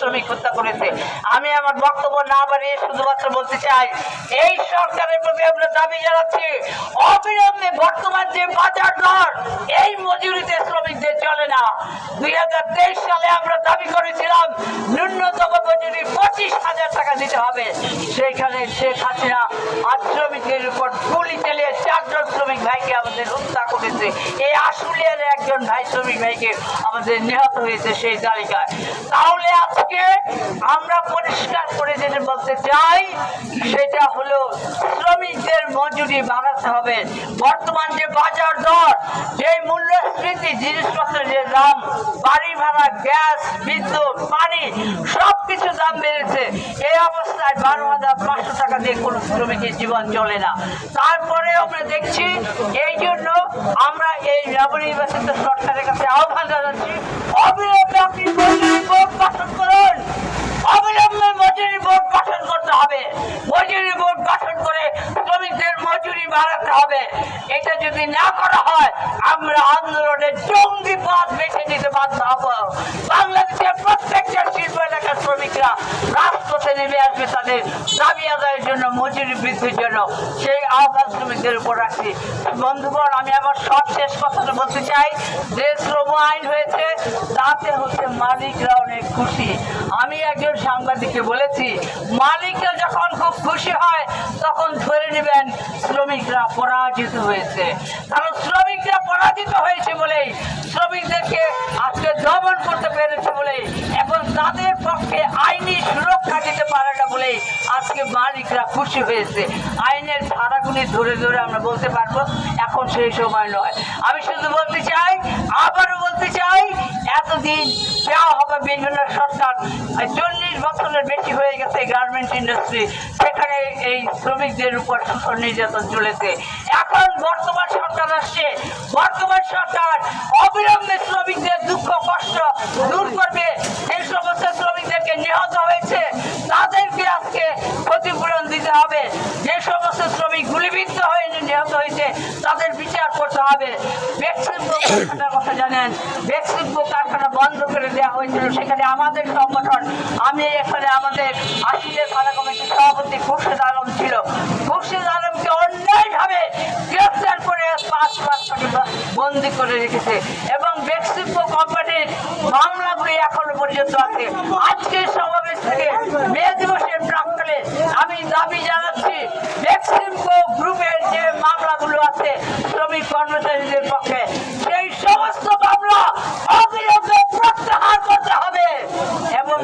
শ্রমিক হত্যা করেছে। আমি আমার বক্তব্য না বাড়িয়ে শুধুমাত্র বলতে চাই, এই সরকারের প্রতি আমরা দাবি জানাচ্ছি, অবিলম্বে বর্তমান যে বাজার দর, এই মজুরিতে শ্রমিকদের চলে না। 2023 সালে আমরা দাবি করেছিলাম ন্যূনতম মজুরি 25,000 টাকা দিতে হবে। সেইখানে শেখ হাসিনা আজ শ্রমিকের উপর গুলি চালিয়ে 4 জন শ্রমিক ভাইকে আমাদের হত্যা করেছে। এই আশুলিয়ার একজন ভাই শ্রমিক ভাইকে আমাদের নিহত হয়েছে সেই তালিকায়। তাহলে আজকে আমরা পরিষ্কার করে যেটা বলতে চাই, সেটা হলো শ্রমিকদের মজুরি বাড়াতে হবে। বর্তমান যে বাজার দর, যে মূল্যস্ফীতি, জিনিসপত্রের যে দাম, বাড়ি ভাড়া, গ্যাস, বিদ্যুৎ, পানি, সবকিছু দাম বেড়েছে। এই অবস্থায় 12,500 টাকা দিয়ে কোনো শ্রমিকের জীবন চলে না। তারপরে আমরা দেখছি, এই জন্য আমরা এই নবনির্বাচিত সরকারের কাছে আহ্বান জানাচ্ছি, অবিলম্বে আপনি মজুরি বোর্ড গঠন করুন। অবিলম্বে মজুরি বোর্ড গঠন করতে হবে। মজুরি বোর্ড গঠন করে শ্রমিকদের মজুরি বাড়াতে হবে। এটা যদি না করা হয়, আমরা আন্দোলনের জঙ্গি পথ বেছে নিতে বাধ্য হব। বাংলাদেশের প্রত্যেকটা শিল্প এলাকার শ্রমিকরা রাজপথে নেমে আসবে তাদের দাবি আদায়ের জন্য, মজুরি বৃদ্ধির জন্য। সেই আহ্বান শ্রমিকদের উপর রাখছি। বন্ধুগণ, আমি আমার সবশেষ কথাটা বলতে চাই, যে শ্রম আইন হয়েছে তাতে হচ্ছে মালিকরা অনেক খুশি। আমি একজন সাংবাদিককে বলেছি, মালিকরা যখন খুব খুশি হয় তখন ধরে নেবেন শ্রমিকরা পরাজিত হয়েছে। কারণ শ্রমিকরা পরাজিত হয়েছে বলেই, শ্রমিকদেরকে আজকে দমন করতে পেরেছে বলেই, এখন তাদের পক্ষে আইনি সুরক্ষা দিতে পারে না বলেই আজকে মালিকরা খুশি হয়েছে। আইনের ধারাগুলি ধরে ধরে আমরা বলতে পারবো, এখন সেই সময় নয়। আমি শুধু বলতে চাই, আবারও বলতে চাই, এতদিন যা হবে বিভিন্ন সরকার 40 বছরের বেশি হয়ে গেছে গার্মেন্টস ইন্ডাস্ট্রি, সেখানে এই শ্রমিকদের উপর শোষণ নির্যাতন চলেছে। এখন বর্তমান সরকার আসছে, বর্তমান সরকার অবিলম্বে শ্রমিকদের দুঃখ কষ্ট দূর করবে। এই সমস্ত শ্রমিকদেরকে নিহত হয়েছে তাদেরকে আজকে ক্ষতিপূরণ দিতে হবে। যে সমস্ত শ্রমিক গুলিবিদ্ধ হয়ে নিহত হয়েছে তাদের বিচার করতে হবে। বেক্সিমকো কারখানার কথা জানেন, বেক্সিমকো কারখানা বন্ধ করে দেওয়া হয়েছিল। সেখানে আমাদের সংগঠন, আমি এখানে আমাদের আশুলিয়া থানা কমিটির সভাপতি খুরশেদ আলম ছিল। খুরশেদ আলমকে অন্যায়ভাবে গ্রেফতার করে 5 মাস বন্দি করে রেখেছে এবং বেক্সিমকো কোম্পানির মামলাগুলি এখনো পর্যন্ত আছে। আজকের সমাবেশ থেকে মে দিবসের প্রাক্কালে আমি দাবি জানাচ্ছি, বেক্সিমকো গ্রুপের যে মামলাগুলো আছে শ্রমিক কর্মচারীদের পক্ষে, সেই সমস্ত মামলা অবিলম্বে প্রত্যাহার করতে হবে এবং